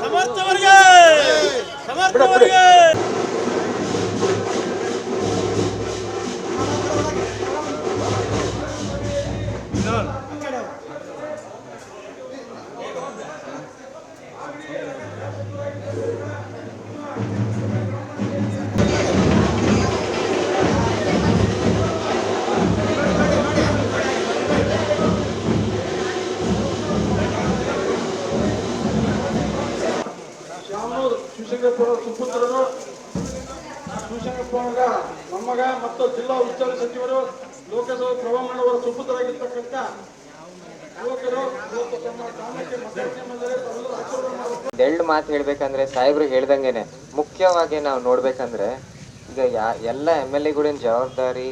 ಸಮರ್ಥವರಿಗೆ ಸಮರ್ಥವರಿಗೆ ಶಿವಶಂಕರಪ್ಪನ ಸುಪುತ್ರರು ಶಿವಶಂಕರಪ್ಪನ ಮೊಮ್ಮಗ ಮತ್ತು ಜಿಲ್ಲಾ ಉಸ್ತುವಾರಿ ಸಚಿವರು ಲೋಕಸಭಾ ಪ್ರಭಾಮಂಡಲವರ ಸುಪುತ್ರರಾಗಿರ್ತಕ್ಕಂಥ ಯುವಕರು ತಮ್ಮ ಗ್ರಾಮಕ್ಕೆ ಮತದಾನ ಮಾಡಿದರೆ ತಾವೆಲ್ಲರೂ ಆಶೀರ್ವಾದ ಮಾಡಬೇಕು. ಎರಡು ಮಾತು ಹೇಳ್ಬೇಕಂದ್ರೆ ಸಾಹೇಬ್ರು ಹೇಳ್ದಂಗೆನೆ ಮುಖ್ಯವಾಗಿ ನಾವು ನೋಡ್ಬೇಕಂದ್ರೆ ಈಗ ಎಲ್ಲ MLA ಜವಾಬ್ದಾರಿ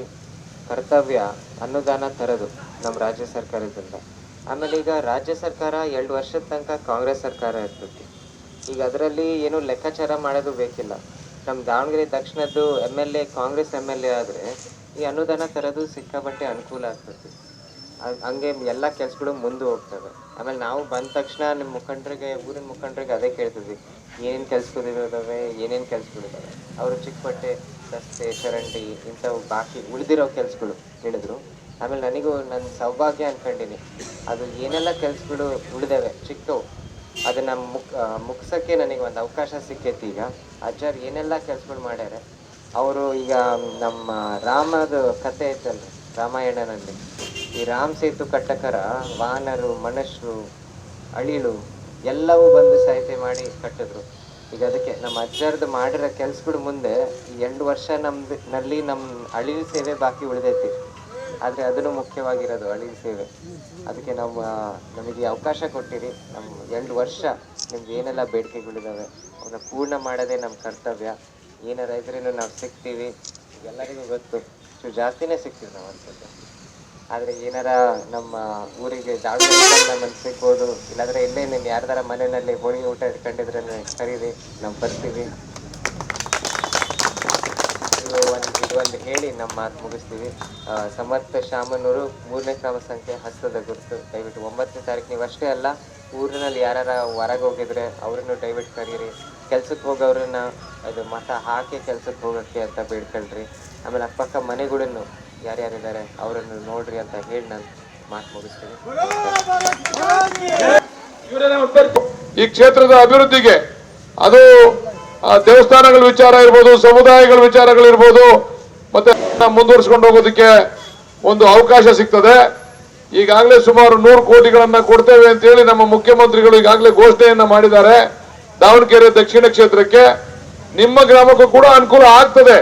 ಕರ್ತವ್ಯ ಅನುದಾನ ತರೋದು ನಮ್ಮ ರಾಜ್ಯ ಸರ್ಕಾರದಿಂದ. ಆಮೇಲೆ ಈಗ ರಾಜ್ಯ ಸರ್ಕಾರ 2 ವರ್ಷದ ತನಕ ಕಾಂಗ್ರೆಸ್ ಸರ್ಕಾರ ಇರ್ತೈತಿ. ಈಗ ಅದರಲ್ಲಿ ಏನು ಲೆಕ್ಕಾಚಾರ ಮಾಡೋದು ಬೇಕಿಲ್ಲ. ನಮ್ಮ ದಾವಣಗೆರೆ ದಕ್ಷಿಣದ್ದು MLA ಕಾಂಗ್ರೆಸ್ MLA ಆದರೆ ಈ ಅನುದಾನ ತರೋದು ಸಿಕ್ಕಾಪಟ್ಟೆ ಅನುಕೂಲ ಆಗ್ತೈತಿ. ಹಂಗೆ ಎಲ್ಲ ಕೆಲಸಗಳು ಮುಂದೆ ಹೋಗ್ತವೆ. ಆಮೇಲೆ ನಾವು ಬಂದ ತಕ್ಷಣ ನಿಮ್ಮ ಮುಖಂಡರಿಗೆ ಊರಿನ ಮುಖಂಡರಿಗೆ ಅದೇ ಕೇಳ್ತಿದ್ವಿ, ಏನೇನು ಕೆಲಸಗಳಿದ್ದಾವೆ, ಏನೇನು ಕೆಲಸಗಳಿದ್ದಾವೆ. ಅವರು ಚಿಕ್ಕಪಟ್ಟೆ ರಸ್ತೆ ಚರಂಡಿ ಇಂಥವು ಬಾಕಿ ಉಳಿದಿರೋ ಕೆಲಸಗಳು ಹೇಳಿದ್ರು. ಆಮೇಲೆ ನನಗೂ ನನ್ನ ಸೌಭಾಗ್ಯ ಅಂದ್ಕೊಂಡಿನಿ, ಅದು ಏನೆಲ್ಲ ಕೆಲಸಗಳು ಉಳಿದಾವೆ ಚಿಕ್ಕವು ಅದನ್ನು ಮುಗಿಸೋಕ್ಕೆ ನನಗೆ ಒಂದು ಅವಕಾಶ ಸಿಕ್ಕೈತಿ. ಈಗ ಅಜ್ಜಾರು ಏನೆಲ್ಲ ಕೆಲಸಗಳು ಮಾಡ್ಯಾರೆ. ಅವರು ಈಗ ನಮ್ಮ ರಾಮದ ಕತೆ ಐತಲ್ಲ ರಾಮಾಯಣನಲ್ಲಿ, ಈ ರಾಮ್ ಸೇತು ಕಟ್ಟಕರ ವಾನರು ಮನುಷ್ಯರು ಅಳಿಲು ಎಲ್ಲವೂ ಬಂದು ಸಹಾಯತೆ ಮಾಡಿ ಕಟ್ಟಿದ್ರು. ಈಗ ಅದಕ್ಕೆ ನಮ್ಮ ಅಜ್ಜರದ್ದು ಮಾಡಿರೋ ಕೆಲಸಗಳು ಮುಂದೆ ಈ 2 ವರ್ಷ ನಲ್ಲಿ ನಮ್ಮ ಅಳಿಲು ಸೇವೆ ಬಾಕಿ ಉಳಿದೈತಿ. ಆದರೆ ಅದನ್ನು ಮುಖ್ಯವಾಗಿರೋದು ಅಳಿಲು ಸೇವೆ. ಅದಕ್ಕೆ ನಮಗೆ ಅವಕಾಶ ಕೊಟ್ಟಿರಿ. ನಮ್ಮ 2 ವರ್ಷ ನಿಮ್ಗೆ ಏನೆಲ್ಲ ಬೇಡಿಕೆಗಳಿದ್ದಾವೆ ಅವನ್ನ ಪೂರ್ಣ ಮಾಡೋದೇ ನಮ್ಮ ಕರ್ತವ್ಯ. ಏನಾರ ಇದ್ರೂ ನಾವು ಸಿಗ್ತೀವಿ, ಎಲ್ಲರಿಗೂ ಗೊತ್ತು, ಜಾಸ್ತಿನೇ ಸಿಗ್ತೀವಿ ನಾವು ಅನ್ಸುತ್ತೆ. ಆದರೆ ಏನಾರ ನಮ್ಮ ಊರಿಗೆ ದಾವಣಗೆರೆ ನಮ್ಮನ್ನು ಸಿಗ್ಬೋದು, ಇಲ್ಲಾಂದರೆ ಇಲ್ಲೇ ನೀವು ಯಾರ್ದಾರ ಮನೆಯಲ್ಲಿ ಹೋಳಿಗೆ ಊಟ ಇಟ್ಕೊಂಡಿದ್ರೆ ಕರೀರಿ, ನಾವು ಬರ್ತೀವಿ. ಇದೊಂದು ಹೇಳಿ ನಮ್ಮ ಮಾತು ಮುಗಿಸ್ತೀವಿ. ಸಮರ್ಥ ಶಾಮನೂರು 3ನೇ ಕ್ರಮ ಸಂಖ್ಯೆ ಹಸ್ತದ ಗುರುತು. ದಯವಿಟ್ಟು 9ನೇ ತಾರೀಕು ನೀವು ಅಷ್ಟೇ ಅಲ್ಲ, ಊರಿನಲ್ಲಿ ಯಾರು ಹೊರಗೆ ಹೋಗಿದ್ರೆ ಅವ್ರನ್ನು ದಯವಿಟ್ಟು ಕರೀರಿ. ಕೆಲ್ಸಕ್ಕೆ ಹೋಗೋರನ್ನ ಅದು ಮತ ಹಾಕಿ ಕೆಲ್ಸಕ್ಕೆ ಹೋಗೋಕ್ಕೆ ಅಂತ ಬೇಡ್ಕೊಳ್ರಿ. ಆಮೇಲೆ ಅಕ್ಕಪಕ್ಕ ಮನೆಗಳನ್ನು ಯಾರ್ಯಾರಿದ್ದಾರೆ ಅವರನ್ನು ನೋಡ್ರಿ ಅಂತ ಹೇಳಿ ನಾನು ಮಾತು ಮುಗಿಸ್ತೀನಿ. ಈ ಕ್ಷೇತ್ರದ ಅಭಿವೃದ್ಧಿಗೆ ಅದು ದೇವಸ್ಥಾನಗಳ ವಿಚಾರ ಇರ್ಬೋದು, ಸಮುದಾಯಗಳ ವಿಚಾರಗಳಿರ್ಬೋದು, ಮತ್ತೆ ಮುಂದುವರಿಸಿಕೊಂಡು ಹೋಗೋದಕ್ಕೆ ಒಂದು ಅವಕಾಶ ಸಿಗ್ತದೆ. ಈಗಾಗಲೇ ಸುಮಾರು 100 ಕೋಟಿಗಳನ್ನ ಕೊಡ್ತೇವೆ ಅಂತ ಹೇಳಿ ನಮ್ಮ ಮುಖ್ಯಮಂತ್ರಿಗಳು ಈಗಾಗಲೇ ಘೋಷಣೆಯನ್ನ ಮಾಡಿದ್ದಾರೆ. ದಾವಣಗೆರೆ ದಕ್ಷಿಣ ಕ್ಷೇತ್ರಕ್ಕೆ ನಿಮ್ಮ ಗ್ರಾಮಕ್ಕೂ ಕೂಡ ಅನುಕೂಲ ಆಗ್ತದೆ.